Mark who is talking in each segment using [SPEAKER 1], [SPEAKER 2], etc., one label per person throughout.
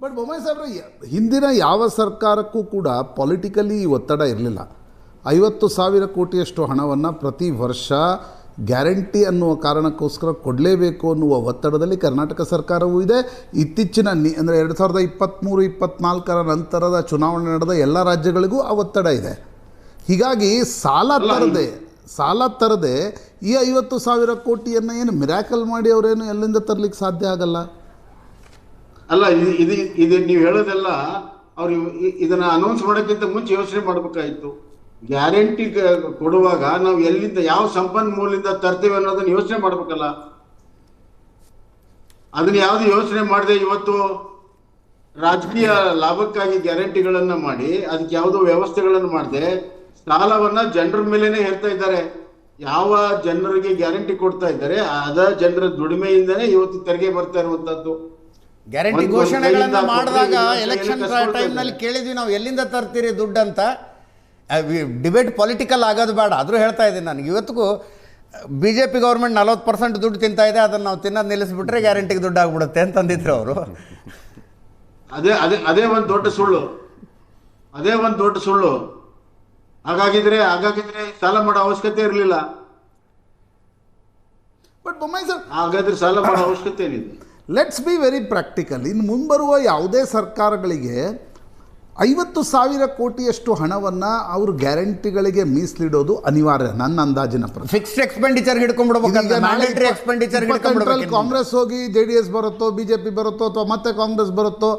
[SPEAKER 1] But Bommai ಸಾಹೇಬ್ರೆ, ಹಿಂದಿನ ಯಾವ ಸರ್ಕಾರಕ್ಕೂ ಕೂಡ ಪೊಲಿಟಿಕಲಿ ಒತ್ತಡ ಇರಲಿಲ್ಲ. 50,000 ಕೋಟಿಯಷ್ಟು ಹಣವನ್ನು ಪ್ರತಿ ವರ್ಷ ಗ್ಯಾರಂಟಿ ಅನ್ನುವ ಕಾರಣಕ್ಕೋಸ್ಕರ ಕೊಡಲೇಬೇಕು ಅನ್ನುವ ಒತ್ತಡದಲ್ಲಿ ಕರ್ನಾಟಕ ಸರ್ಕಾರವೂ ಇದೆ. ಇತ್ತೀಚಿನ ಅಂದರೆ 2023-24 ನಂತರದ ಚುನಾವಣೆ ನಡೆದ ಎಲ್ಲ ರಾಜ್ಯಗಳಿಗೂ ಆ ಒತ್ತಡ ಇದೆ. ಹೀಗಾಗಿ ಸಾಲ ತರದೆ ಈ 50,000 ಕೋಟಿಯನ್ನು ಏನು ಮಿರಾಕಲ್ ಮಾಡಿ ಅವರೇನು ಎಲ್ಲಿಂದ ತರಲಿಕ್ಕೆ ಸಾಧ್ಯ ಆಗಲ್ಲ.
[SPEAKER 2] ಅಲ್ಲ, ಇದು ನೀವು ಹೇಳೋದೆಲ್ಲ ಅವ್ರು ಇದನ್ನ ಅನೌನ್ಸ್ ಮಾಡೋಕ್ಕಿಂತ ಮುಂಚೆ ಯೋಚನೆ ಮಾಡಬೇಕಾಗಿತ್ತು. ಗ್ಯಾರಂಟಿ ಕೊಡುವಾಗ ನಾವು ಎಲ್ಲಿಂದ ಯಾವ ಸಂಪನ್ಮೂಲದಿಂದ ತರ್ತೀವಿ ಅನ್ನೋದನ್ನ ಯೋಚನೆ ಮಾಡ್ಬೇಕಲ್ಲ. ಅದನ್ನ ಯಾವ್ದು ಯೋಚನೆ ಮಾಡದೆ ಇವತ್ತು ರಾಜಕೀಯ ಲಾಭಕ್ಕಾಗಿ ಗ್ಯಾರಂಟಿಗಳನ್ನ ಮಾಡಿ ಅದಕ್ಕೆ ಯಾವುದೋ ವ್ಯವಸ್ಥೆಗಳನ್ನು ಮಾಡದೆ ಸಾಲವನ್ನ ಜನರ ಮೇಲೇನೆ ಹೇಳ್ತಾ ಇದ್ದಾರೆ. ಯಾವ ಜನರಿಗೆ ಗ್ಯಾರಂಟಿ ಕೊಡ್ತಾ ಇದ್ದಾರೆ ಅದ ಜನರ ದುಡಿಮೆಯಿಂದನೇ ಇವತ್ತು ತೆರಿಗೆ ಬರ್ತಾ ಇರುವಂತದ್ದು.
[SPEAKER 3] ಗ್ಯಾರಂಟಿ ಘೋಷಣೆಗಳನ್ನ ಮಾಡಿದಾಗ ಎಲೆಕ್ಷನ್ ಟೈಮ್ನಲ್ಲಿ ಕೇಳಿದ್ವಿ ನಾವು ಎಲ್ಲಿಂದ ತರ್ತೀರಿ ದುಡ್ಡು ಅಂತ. ಡಿಬೇಟ್ ಪೊಲಿಟಿಕಲ್ ಆಗೋದು ಬೇಡ, ಆದರೂ ಹೇಳ್ತಾ ಇದ್ದೀನಿ ನನಗೆ ಇವತ್ತಿಗೂ BJP ಗೌರ್ಮೆಂಟ್ 40% ದುಡ್ಡು ತಿಂತಾ ಇದೆ, ಅದನ್ನು ನಾವು ತಿನ್ನೋದು ನಿಲ್ಲಿಸ್ಬಿಟ್ರೆ ಗ್ಯಾರಂಟಿಗೆ ದುಡ್ಡು ಆಗ್ಬಿಡುತ್ತೆ ಅಂತಂದಿದ್ರು ಅವರು.
[SPEAKER 2] ಅದೇ ಒಂದು ದೊಡ್ಡ ಸುಳ್ಳು. ಹಾಗಾಗಿದ್ರೆ ಸಾಲ ಮಾಡೋ ಅವಶ್ಯಕತೆ ಇರಲಿಲ್ಲ.
[SPEAKER 1] ಬಟ್ ಬೊಮ್ಮಾಯಿ ಸರ್,
[SPEAKER 2] ಹಾಗಾದ್ರೆ ಸಾಲ ಮಾಡೋ ಅವಶ್ಯಕತೆ ಏನಿದೆ?
[SPEAKER 1] Let's be very practical. ಇನ್ನು ಮುಂಬರುವ ಯಾವುದೇ ಸರ್ಕಾರಗಳಿಗೆ 50,000 ಕೋಟಿಯಷ್ಟು ಹಣವನ್ನು ಅವರು ಗ್ಯಾರಂಟಿಗಳಿಗೆ ಮೀಸಲಿಡೋದು ಅನಿವಾರ್ಯ ನನ್ನ ಅಂದಾಜಿನ ಪ್ರಕಾರ.
[SPEAKER 3] Fixed expenditure ಹಿಡ್ಕೊಂಡ್ಬಿಡ್ಬೇಕು.
[SPEAKER 1] ಕಾಂಗ್ರೆಸ್ ಹೋಗಿ JDS ಬರುತ್ತೋ, BJP ಬರುತ್ತೋ, ಅಥವಾ ಮತ್ತೆ ಕಾಂಗ್ರೆಸ್ ಬರುತ್ತೋ,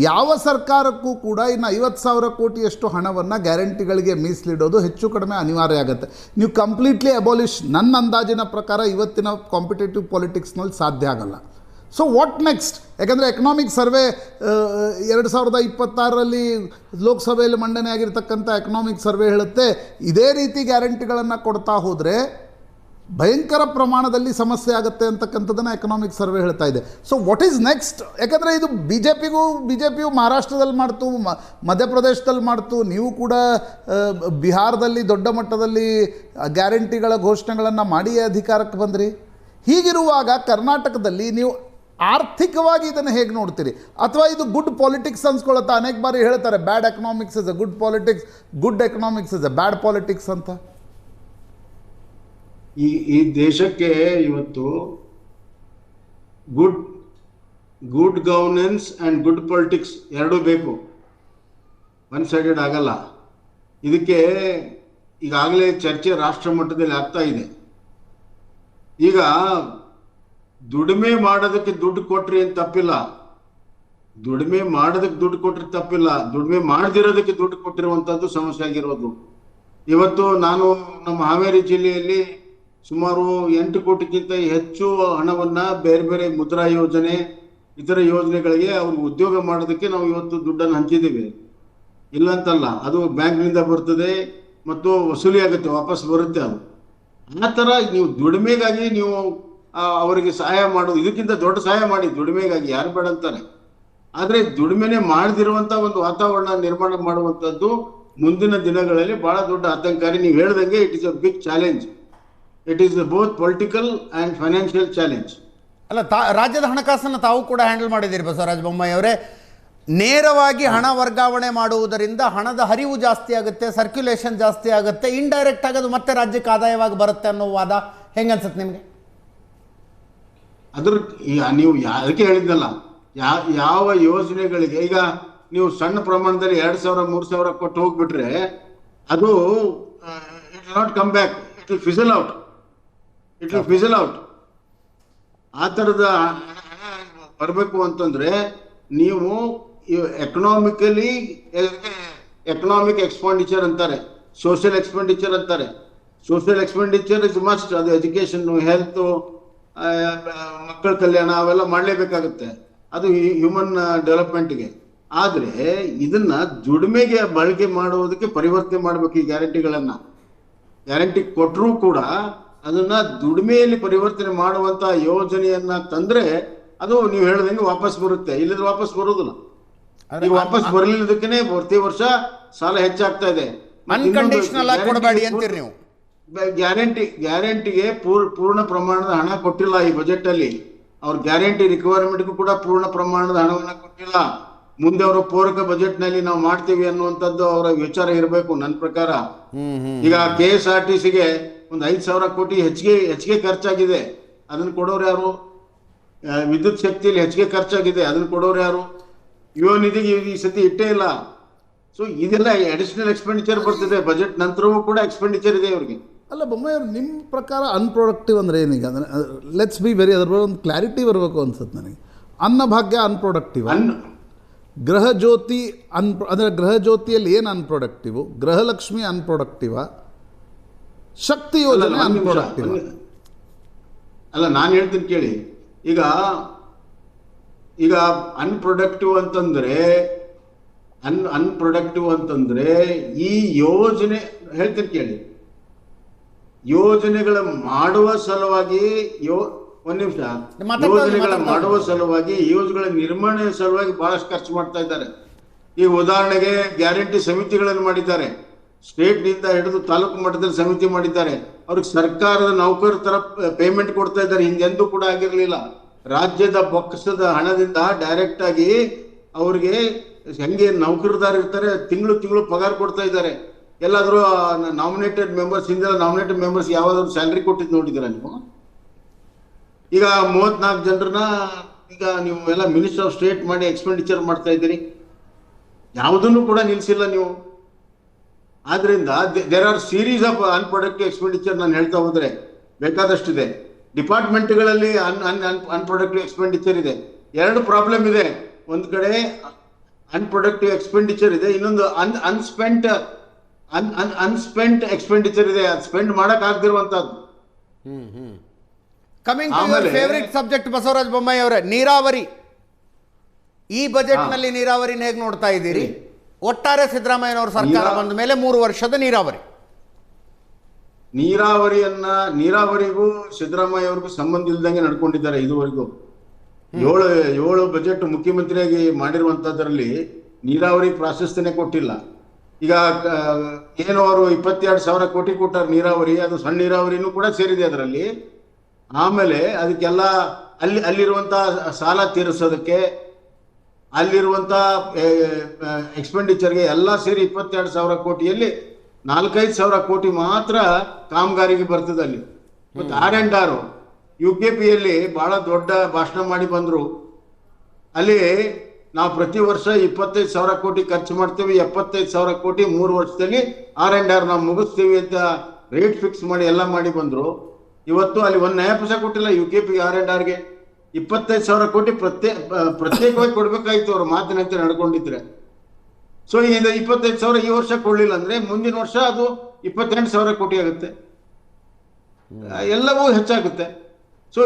[SPEAKER 1] ಯಾವ ಸರ್ಕಾರಕ್ಕೂ ಕೂಡ ಇನ್ನು 50,000 ಕೋಟಿಯಷ್ಟು ಹಣವನ್ನು ಗ್ಯಾರಂಟಿಗಳಿಗೆ ಮೀಸಲಿಡೋದು ಹೆಚ್ಚು ಕಡಿಮೆ ಅನಿವಾರ್ಯ ಆಗುತ್ತೆ. ನೀವು ಕಂಪ್ಲೀಟ್ಲಿ ಅಬೋಲಿಷ್ ನನ್ನ ಅಂದಾಜಿನ ಪ್ರಕಾರ ಇವತ್ತಿನ ಕಾಂಪಿಟೇಟಿವ್ ಪಾಲಿಟಿಕ್ಸ್ನಲ್ಲಿ ಸಾಧ್ಯ ಆಗಲ್ಲ. So what next? ಯಾಕಂದರೆ ಎಕನಾಮಿಕ್ ಸರ್ವೆ 2026ರಲ್ಲಿ ಲೋಕಸಭೆಯಲ್ಲಿ ಮಂಡನೆ ಆಗಿರ್ತಕ್ಕಂಥ ಎಕನಾಮಿಕ್ ಸರ್ವೆ ಹೇಳುತ್ತೆ ಇದೇ ರೀತಿ ಗ್ಯಾರಂಟಿಗಳನ್ನು ಕೊಡ್ತಾ ಹೋದರೆ ಭಯಂಕರ ಪ್ರಮಾಣದಲ್ಲಿ ಸಮಸ್ಯೆ ಆಗುತ್ತೆ ಅಂತಕ್ಕಂಥದ್ದನ್ನು ಎಕನಾಮಿಕ್ ಸರ್ವೆ ಹೇಳ್ತಾ ಇದೆ. So what is next? ಯಾಕಂದರೆ ಇದು BJPಯು ಮಹಾರಾಷ್ಟ್ರದಲ್ಲಿ ಮಾಡ್ತು, ಮಧ್ಯಪ್ರದೇಶದಲ್ಲಿ ಮಾಡ್ತು, ನೀವು ಕೂಡ ಬಿಹಾರದಲ್ಲಿ ದೊಡ್ಡ ಮಟ್ಟದಲ್ಲಿ ಗ್ಯಾರಂಟಿಗಳ ಘೋಷಣೆಗಳನ್ನು ಮಾಡಿ ಅಧಿಕಾರಕ್ಕೆ ಬಂದ್ರಿ. ಹೀಗಿರುವಾಗ ಕರ್ನಾಟಕದಲ್ಲಿ ನೀವು ಆರ್ಥಿಕವಾಗಿ ಇದನ್ನು ಹೇಗೆ ನೋಡ್ತೀರಿ? ಅಥವಾ ಇದು ಗುಡ್ ಪಾಲಿಟಿಕ್ಸ್ ಅನ್ಸ್ಕೊಳುತ್ತಾ? ಅನೇಕ ಬಾರಿ ಹೇಳ್ತಾರೆ bad economics is a good politics, good economics is a bad politics ಅಂತ.
[SPEAKER 2] ಈ ದೇಶಕ್ಕೆ ಇವತ್ತು good governance and good politics ಎರಡೂ ಬೇಕು, ಒನ್ ಸೈಡೆಡ್ ಆಗಲ್ಲ. ಇದಕ್ಕೆ ಈಗಾಗಲೇ ಚರ್ಚೆ ರಾಷ್ಟ್ರ ಮಟ್ಟದಲ್ಲಿ ಆಗ್ತಾ ಇದೆ. ಈಗ ದುಡಿಮೆ ಮಾಡೋದಕ್ಕೆ ದುಡ್ಡು ಕೊಟ್ರಿ ಅಂತ ತಪ್ಪಿಲ್ಲ, ದುಡಿಮೆ ಮಾಡೋದಕ್ಕೆ ದುಡ್ಡು ಕೊಟ್ರೆ ತಪ್ಪಿಲ್ಲ, ದುಡಿಮೆ ಮಾಡದಿರೋದಕ್ಕೆ ದುಡ್ಡು ಕೊಟ್ಟಿರುವಂಥದ್ದು ಸಮಸ್ಯೆ ಆಗಿರೋದು. ಇವತ್ತು ನಾನು ನಮ್ಮ ಹಾವೇರಿ ಜಿಲ್ಲೆಯಲ್ಲಿ ಸುಮಾರು 8 ಕೋಟಿಗಿಂತ ಹೆಚ್ಚು ಹಣವನ್ನು ಬೇರೆ ಬೇರೆ ಮುದ್ರಾ ಯೋಜನೆ ಇತರ ಯೋಜನೆಗಳಿಗೆ ಅವ್ರಿಗೆ ಉದ್ಯೋಗ ಮಾಡೋದಕ್ಕೆ ನಾವು ಇವತ್ತು ದುಡ್ಡನ್ನು ಹಂಚಿದ್ದೀವಿ. ಇಲ್ಲಂತಲ್ಲ, ಅದು ಬ್ಯಾಂಕ್ನಿಂದ ಬರ್ತದೆ ಮತ್ತು ವಸೂಲಿ ಆಗುತ್ತೆ, ವಾಪಸ್ ಬರುತ್ತೆ. ಅದು ಆ ಥರ ನೀವು ದುಡಿಮೆಗಾಗಿ ನೀವು ಅವರಿಗೆ ಸಹಾಯ ಮಾಡೋದು, ಇದಕ್ಕಿಂತ ದೊಡ್ಡ ಸಹಾಯ ಮಾಡಿ ದುಡಿಮೆಗಾಗಿ, ಯಾರು ಬೇಡ ಅಂತಾರೆ. ಆದರೆ ದುಡಿಮೆನೆ ಮಾಡದಿರುವಂಥ ಒಂದು ವಾತಾವರಣ ನಿರ್ಮಾಣ ಮಾಡುವಂಥದ್ದು ಮುಂದಿನ ದಿನಗಳಲ್ಲಿ ಬಹಳ ದೊಡ್ಡ ಆತಂಕಕಾರಿ. ನೀವು ಹೇಳ್ದಂಗೆ it is a big challenge. It is both political and financial challenge.
[SPEAKER 3] ಅಲ್ಲ, ರಾಜ್ಯದ ಹಣಕಾಸನ್ನು ತಾವು ಕೂಡ ಹ್ಯಾಂಡಲ್ ಮಾಡಿದ್ದೀರಿ ಬಸವರಾಜ ಬೊಮ್ಮಾಯಿ ಅವರೇ. ನೇರವಾಗಿ ಹಣ ವರ್ಗಾವಣೆ ಮಾಡುವುದರಿಂದ ಹಣದ ಹರಿವು ಜಾಸ್ತಿ ಆಗುತ್ತೆ, ಸರ್ಕ್ಯುಲೇಷನ್ ಜಾಸ್ತಿ ಆಗುತ್ತೆ, ಇಂಡೈರೆಕ್ಟ್ ಆಗೋದು ಮತ್ತೆ ರಾಜ್ಯಕ್ಕೆ ಆದಾಯವಾಗಿ ಬರುತ್ತೆ ಅನ್ನೋ ವಾದ ಹೆಂಗೆ ಅನ್ಸುತ್ತೆ ನಿಮಗೆ?
[SPEAKER 2] ಅದ್ರ ನೀವು ಅದಕ್ಕೆ ಹೇಳಿದ್ನಲ್ಲ, ಯಾವ ಯೋಜನೆಗಳಿಗೆ ಈಗ ನೀವು ಸಣ್ಣ ಪ್ರಮಾಣದಲ್ಲಿ 2,000-3,000 ಕೊಟ್ಟು ಹೋಗ್ಬಿಟ್ರೆ ಅದು it will not come back, it will fizzle out. ಆ ಥರದ ಬರಬೇಕು ಅಂತಂದ್ರೆ ನೀವು ಎಕನಾಮಿಕ್ ಎಕ್ಸ್ಪೆಂಡಿಚರ್ ಅಂತಾರೆ, ಸೋಷಿಯಲ್ ಎಕ್ಸ್ಪೆಂಡಿಚರ್ ಅಂತಾರೆ. Social expenditure is must. ಅದು ಎಜುಕೇಶನ್, ಹೆಲ್ತ್, ಮಕ್ಕಳ ಕಲ್ಯಾಣ ಅವೆಲ್ಲ ಮಾಡಲೇಬೇಕಾಗುತ್ತೆ, ಅದು ಹ್ಯೂಮನ್ ಡೆವಲಪ್ಮೆಂಟ್ಗೆ. ಆದರೆ ಇದನ್ನ ದುಡಿಮೆಗೆ ಬಳಕೆ ಮಾಡುವುದಕ್ಕೆ ಪರಿವರ್ತನೆ ಮಾಡಬೇಕು. ಈ ಗ್ಯಾರಂಟಿ ಕೊಟ್ಟರೂ ಕೂಡ ಅದನ್ನ ದುಡಿಮೆಯಲ್ಲಿ ಪರಿವರ್ತನೆ ಮಾಡುವಂತ ಯೋಜನೆಯನ್ನ ತಂದ್ರೆ ಅದು ನೀವು ಹೇಳ್ದಂಗೆ ವಾಪಸ್ ಬರುತ್ತೆ, ಇಲ್ಲದ್ರೆ ವಾಪಸ್ ಬರೋದಿಲ್ಲ. ಈಗ ವಾಪಸ್ ಬರಲಿಲ್ಲದಕ್ಕೆ ಪ್ರತಿ ವರ್ಷ ಸಾಲ ಹೆಚ್ಚಾಗ್ತಾ ಇದೆ.
[SPEAKER 3] ಅನ್ಕಂಡೀಷನಲ್ ಆಗಿ ಕೊಡಬೇಡಿ ಅಂತೀರಿ ನೀವು.
[SPEAKER 2] ಗ್ಯಾರಂಟಿಗೆ ಪೂರ್ಣ ಪ್ರಮಾಣದ ಹಣ ಕೊಟ್ಟಿಲ್ಲ ಈ ಬಜೆಟ್ ಅಲ್ಲಿ. ಅವ್ರ ಗ್ಯಾರಂಟಿ ರಿಕ್ವೈರ್ಮೆಂಟ್ಗೂ ಕೂಡ ಪೂರ್ಣ ಪ್ರಮಾಣದ ಹಣವನ್ನು ಕೊಟ್ಟಿಲ್ಲ. ಮುಂದೆ ಅವರ ಪೂರಕ ಬಜೆಟ್ ನಲ್ಲಿ ನಾವು ಮಾಡ್ತೀವಿ ಅನ್ನುವಂಥದ್ದು ಅವರ ವಿಚಾರ ಇರಬೇಕು ನನ್ನ ಪ್ರಕಾರ. ಈಗ KSRTCಗೆ ಒಂದು 5,000 ಕೋಟಿ ಹೆಚ್ಚಿಗೆ ಖರ್ಚಾಗಿದೆ, ಅದನ್ನ ಕೊಡೋರು ಯಾರು? ವಿದ್ಯುತ್ ಶಕ್ತಿಯಲ್ಲಿ ಹೆಚ್ಚಿಗೆ ಖರ್ಚಾಗಿದೆ, ಅದನ್ನ ಕೊಡೋರು ಯಾರು? ಯುವ ನಿಧಿಗೆ ಈ ಸತಿ ಇಟ್ಟೇ ಇಲ್ಲ. ಸೊ ಇದೆಲ್ಲ ಅಡಿಷನಲ್ ಎಕ್ಸ್ಪೆಂಡಿಚರ್ ಬರ್ತದೆ, ಬಜೆಟ್ ನಂತರವೂ ಕೂಡ ಎಕ್ಸ್ಪೆಂಡಿಚರ್ ಇದೆ ಅವ್ರಿಗೆ.
[SPEAKER 1] ಅಲ್ಲ ಬೊಮ್ಮಾಯಿ ಅವ್ರು, ನಿಮ್ಮ ಪ್ರಕಾರ ಅನ್ಪ್ರೊಡಕ್ಟಿವ್ ಅಂದರೆ ಏನೀಗ? ಅಂದರೆ ಲೆಟ್ಸ್ ಬಿ ವೆರಿ, ಅದ್ರ ಬಗ್ಗೆ ಒಂದು ಕ್ಲಾರಿಟಿ ಬರಬೇಕು ಅನ್ಸುತ್ತೆ ನನಗೆ. ಅನ್ನಭಾಗ್ಯ ಅನ್ಪ್ರೊಡಕ್ಟಿವ್, ಗೃಹ ಜ್ಯೋತಿ ಅಂದರೆ ಗೃಹ ಜ್ಯೋತಿಯಲ್ಲಿ ಏನು ಅನ್ಪ್ರೊಡಕ್ಟಿವ್? ಗೃಹಲಕ್ಷ್ಮಿ ಅನ್ಪ್ರೊಡಕ್ಟಿವ? ಶಕ್ತಿ ಯೋಜನೆ ಅನ್ಪ್ರೊಡಕ್ಟಿವ್?
[SPEAKER 2] ಅಲ್ಲ, ನಾನು ಹೇಳ್ತೀನಿ ಕೇಳಿ. ಈಗ ಅನ್ಪ್ರೊಡಕ್ಟಿವ್ ಅಂತಂದ್ರೆ ಈ ಯೋಜನೆ ಹೇಳ್ತೀನಿ ಕೇಳಿ. ಯೋಜನೆಗಳ ಮಾಡುವ ಸಲುವಾಗಿ ಒಂದ್ ನಿಮಿಷ, ಯೋಜನೆಗಳ ಮಾಡುವ ಸಲುವಾಗಿ, ಯೋಜನೆಗಳ ನಿರ್ವಹಣೆ ಸಲುವಾಗಿ ಬಹಳಷ್ಟು ಖರ್ಚು ಮಾಡ್ತಾ ಇದ್ದಾರೆ. ಈ ಉದಾಹರಣೆಗೆ ಗ್ಯಾರಂಟಿ ಸಮಿತಿಗಳನ್ನು ಮಾಡಿದ್ದಾರೆ, ಸ್ಟೇಟ್ ನಿಂದ ಹಿಡಿದು ತಾಲೂಕು ಮಟ್ಟದಲ್ಲಿ ಸಮಿತಿ ಮಾಡಿದ್ದಾರೆ. ಅವ್ರಿಗೆ ಸರ್ಕಾರದ ನೌಕರ ತರ ಪೇಮೆಂಟ್ ಕೊಡ್ತಾ ಇದ್ದಾರೆ, ಹಿಂದೆಂದೂ ಕೂಡ ಆಗಿರ್ಲಿಲ್ಲ. ರಾಜ್ಯದ ಬೊಕ್ಕಸದ ಹಣದಿಂದ ಡೈರೆಕ್ಟ್ ಆಗಿ ಅವ್ರಿಗೆ ಹೆಂಗೆ ನೌಕರದಾರ ಇರ್ತಾರೆ ತಿಂಗಳು ಪಗಾರ ಕೊಡ್ತಾ ಇದ್ದಾರೆ. ಎಲ್ಲಾದ್ರೂ ನಾಮಿನೇಟೆಡ್ ಮೆಂಬರ್ಸ್, ಹಿಂದೆಲ್ಲ ನಾಮಿನೇಟೆಡ್ ಮೆಂಬರ್ಸ್ ಯಾವ್ದಾದ್ರು ಸ್ಯಾಲ್ರಿ ಕೊಟ್ಟಿದ್ದು ನೋಡಿದ್ದೀರಾ ನೀವು? ಈಗ 34 ಜನರನ್ನ ಈಗ ನೀವು ಎಲ್ಲ ಮಿನಿಸ್ಟರ್ ಆಫ್ ಸ್ಟೇಟ್ ಮಾಡಿ ಎಕ್ಸ್ಪೆಂಡಿಚರ್ ಮಾಡ್ತಾ ಇದ್ದೀರಿ, ಯಾವುದನ್ನು ಕೂಡ ನಿಲ್ಸಿಲ್ಲ ನೀವು. ಆದ್ರಿಂದ there are series of unproductive expenditure. ನಾನು ಹೇಳ್ತಾ ಹೋದ್ರೆ ಬೇಕಾದಷ್ಟಿದೆ. ಡಿಪಾರ್ಟ್ಮೆಂಟ್ಗಳಲ್ಲಿ ಅನ್ಪ್ರೊಡಕ್ಟಿವ್ ಎಕ್ಸ್ಪೆಂಡಿಚರ್ ಇದೆ. 2 ಪ್ರಾಬ್ಲಮ್ ಇದೆ. ಒಂದ್ ಕಡೆ ಅನ್ಪ್ರೊಡಕ್ಟಿವ್ ಎಕ್ಸ್ಪೆಂಡಿಚರ್ ಇದೆ, ಇನ್ನೊಂದು ಅನ್ಸ್ಪೆಂಟ್ ಎಕ್ಸ್ಪೆಂಡಿಚರ್ ಇದೆ, ಅದು ಸ್ಪೆಂಡ್ ಮಾಡಕ್ ಆಗದಿರುವಂತದ್ದು.
[SPEAKER 3] Coming to your favourite subject Basavaraj Bommai ಅವರೇ, ನೀರಾವರಿ. ಈ ಬಜೆಟ್ ನಲ್ಲಿ ನೀರಾವರಿನ ಹೇಗೆ ನೋಡ್ತಾ ಇದ್ದೀರಿ? ಒಟ್ಟಾರೆ ಸಿದ್ದರಾಮಯ್ಯನವರ ಸರ್ಕಾರ ಬಂದ ಮೇಲೆ 3 ವರ್ಷದ
[SPEAKER 2] ನೀರಾವರಿಗೂ ಸಿದ್ದರಾಮಯ್ಯ ಅವ್ರಿಗೂ ಸಂಬಂಧ ಇಲ್ದಂಗೆ ನಡ್ಕೊಂಡಿದ್ದಾರೆ ಇದುವರೆಗೂ. 7 ಬಜೆಟ್ ಮುಖ್ಯಮಂತ್ರಿಯಾಗಿ ಮಾಡಿರುವಂತದ್ರಲ್ಲಿ ನೀರಾವರಿ ಪ್ರಾಶಸ್ತ್ಯನೇ ಕೊಟ್ಟಿಲ್ಲ. ಈಗ ಏನು ಅವರು 22,000 ಕೋಟಿ ಕೊಟ್ಟಾರ ನೀರಾವರಿ, ಅದು ಸಣ್ಣ ನೀರಾವರಿನೂ ಕೂಡ ಸೇರಿದೆ ಅದರಲ್ಲಿ. ಆಮೇಲೆ ಅದಕ್ಕೆಲ್ಲ ಅಲ್ಲಿರುವಂತ ಸಾಲ ತೀರಿಸೋದಕ್ಕೆ, ಅಲ್ಲಿರುವಂತ ಎಕ್ಸ್ಪೆಂಡಿಚರ್ಗೆ ಎಲ್ಲ ಸೇರಿ 22,000 ಕೋಟಿಯಲ್ಲಿ 4-5 ಕೋಟಿ ಮಾತ್ರ ಕಾಮಗಾರಿಗೆ ಬರ್ತದೆ ಅಲ್ಲಿ. ಮತ್ತು R&R UKPಯಲ್ಲಿ ಬಹಳ ದೊಡ್ಡ ಭಾಷಣ ಮಾಡಿ ಬಂದ್ರು. ಅಲ್ಲಿ ನಾವು ಪ್ರತಿ ವರ್ಷ 25,000 ಕೋಟಿ ಖರ್ಚು ಮಾಡ್ತೀವಿ, 75,000 ಕೋಟಿ 3 ವರ್ಷದಲ್ಲಿ R&R ನಾವು ಮುಗಿಸ್ತೀವಿ ಅಂತ ರೇಟ್ ಫಿಕ್ಸ್ ಮಾಡಿ ಎಲ್ಲ ಮಾಡಿ ಬಂದ್ರು. ಇವತ್ತು ಅಲ್ಲಿ 1 ನಯ ಪೈಸೆ ಕೊಟ್ಟಿಲ್ಲ UKP R&Rಗೆ. 25,000 ಕೋಟಿ ಪ್ರತ್ಯೇಕವಾಗಿ ಕೊಡ್ಬೇಕಾಯ್ತು ಅವ್ರ ಮಾತಿನಂತೆ ನಡ್ಕೊಂಡಿದ್ರೆ. ಸೊ ಈಗ 25,000 ಈ ವರ್ಷ ಕೊಡ್ಲಿಲ್ಲ ಅಂದ್ರೆ ಮುಂದಿನ ವರ್ಷ ಅದು 28,000 ಕೋಟಿ ಆಗುತ್ತೆ, ಎಲ್ಲವೂ ಹೆಚ್ಚಾಗುತ್ತೆ. ಸೊ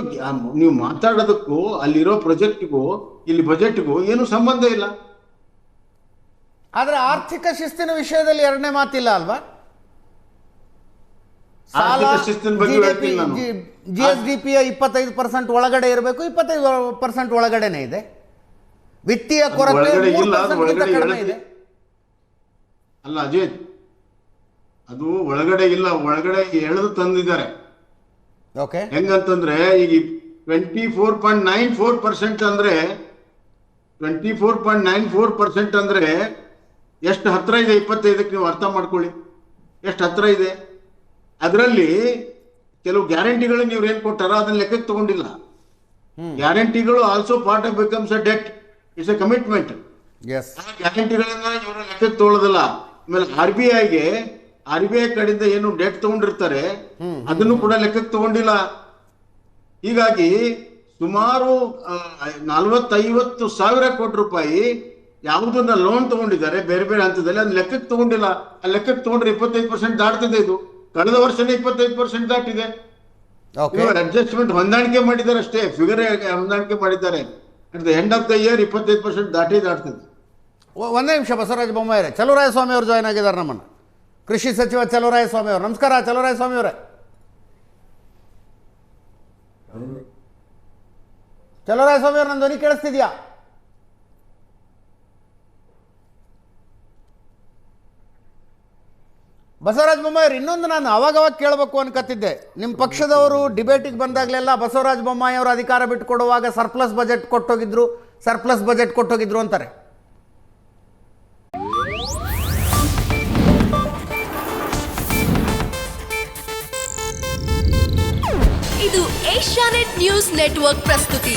[SPEAKER 2] ನೀವು ಮಾತಾಡೋದಕ್ಕೂ ಅಲ್ಲಿರೋ ಪ್ರಾಜೆಕ್ಟ್ಗೂ ಇಲ್ಲಿ ಬಜೆಟ್ಗೂ ಏನು ಸಂಬಂಧ ಇಲ್ಲ.
[SPEAKER 3] ಆದ್ರೆ ಆರ್ಥಿಕ ಶಿಸ್ತಿನ ವಿಷಯದಲ್ಲಿ 2ನೇ ಮಾತಿಲ್ಲ ಅಲ್ವಾ? GSDP 25% ಒಳಗಡೆ ಇರಬೇಕು, 25% ಒಳಗಡೆನೆ ಇದೆ. ವಿತ್ತೀಯ ಕೊರತೆ 3% ಕಡಿಮೆ ಇದೆ.
[SPEAKER 2] ಅಲ್ಲ ಅಜಿತ್, ಅದು ಒಳಗಡೆ ಇಲ್ಲ, ಒಳಗಡೆ ಎಳೆದು ತಂದಿದ್ದಾರೆ. ಹೆಂಗಂತಂದ್ರೆ ಈಗ 24.94% ಅಂದ್ರೆ 24.94% ಅಂದ್ರೆ ಎಷ್ಟು ಹತ್ರ ಇದೆ 25ಕ್ಕೆ? ನೀವು ಅರ್ಥ ಮಾಡ್ಕೊಳ್ಳಿ ಎಷ್ಟು ಹತ್ರ ಇದೆ. ಅದರಲ್ಲಿ ಕೆಲವು ಗ್ಯಾರಂಟಿಗಳು ನೀವು ಏನ್ ಕೊಟ್ಟಾರ ಅದನ್ನ ಲೆಕ್ಕಕ್ಕೆ ತಗೊಂಡಿಲ್ಲ. ಗ್ಯಾರಂಟಿಗಳು also part of becomes a debt, it's a commitment. ಗ್ಯಾರಂಟಿಗಳನ್ನ ಇವರು ಲೆಕ್ಕಕ್ಕೆ ತಗೊಳ್ಳೋದಿಲ್ಲ. ಆಮೇಲೆ RBI ಕಡೆಯಿಂದ ಏನು ಡೆಟ್ ತಗೊಂಡಿರ್ತಾರೆ ಅದನ್ನು ಕೂಡ ಲೆಕ್ಕಕ್ಕೆ ತಗೊಂಡಿಲ್ಲ. ಹೀಗಾಗಿ ಸುಮಾರು 40-50 ಸಾವಿರ ಕೋಟಿ ರೂಪಾಯಿ ಯಾವುದನ್ನ ಲೋನ್ ತಗೊಂಡಿದ್ದಾರೆ ಬೇರೆ ಬೇರೆ ಹಂತದಲ್ಲಿ, ಅದ್ ಲೆಕ್ಕಕ್ಕೆ ತಗೊಂಡಿಲ್ಲ. ಆ ಲೆಕ್ಕಕ್ಕೆ ತಗೊಂಡ್ರೆ 25% ದಾಟ್ತಿದೆ. ಇದು ಕಳೆದ ವರ್ಷನೇ 25% ದಾಟಿದೆ. ಅಡ್ಜಸ್ಟ್ಮೆಂಟ್ ಹೊಂದಾಣಿಕೆ ಮಾಡಿದ್ದಾರೆ ಅಷ್ಟೇ, ಫಿಗರ್ ಹೊಂದಾಣಿಕೆ ಮಾಡಿದ್ದಾರೆ. At the end of the year 25% ದಾಟ್ತಿದೆ.
[SPEAKER 3] ಒಂದೇ ನಿಮಿಷ ಬಸವರಾಜ ಬೊಮ್ಮಾಯಿ, ಚಲುವರಾಯಸ್ವಾಮಿ ಅವರು ಜಾಯ್ನ್ ಆಗಿದ್ದಾರೆ ನಮ್ಮನ್ನ. ಕೃಷಿ ಸಚಿವ ಚಲುವರಾಯಸ್ವಾಮಿ ಅವರು, ನಮಸ್ಕಾರ ಚಲುವರಾಯಸ್ವಾಮಿ ಅವರೇ. ಚಲುವರಾಯಸ್ವಾಮಿ ಅವರು, ನನ್ನ ಧ್ವನಿ ಕೇಳಿಸ್ತಿದ್ಯಾ? ಬಸವರಾಜ ಬೊಮ್ಮಾಯಿ ಅವರು, ಇನ್ನೊಂದು ನಾನು ಅವಾಗವಾಗ ಕೇಳಬೇಕು ಅನ್ಕತ್ತಿದ್ದೆ. ನಿಮ್ಮ ಪಕ್ಷದವರು ಡಿಬೇಟಿಗೆ ಬಂದಾಗಲೆಲ್ಲ ಬಸವರಾಜ ಬೊಮ್ಮಾಯಿ ಅವರು ಅಧಿಕಾರ ಬಿಟ್ಟು ಕೊಡುವಾಗ ಸರ್ಪ್ಲಸ್ ಬಜೆಟ್ ಕೊಟ್ಟೋಗಿದ್ರು ಅಂತಾರೆ.
[SPEAKER 4] ಇದು ಏಷ್ಯಾನೆಟ್ ನ್ಯೂಸ್ ನೆಟ್ವರ್ಕ್ ಪ್ರಸ್ತುತಿ.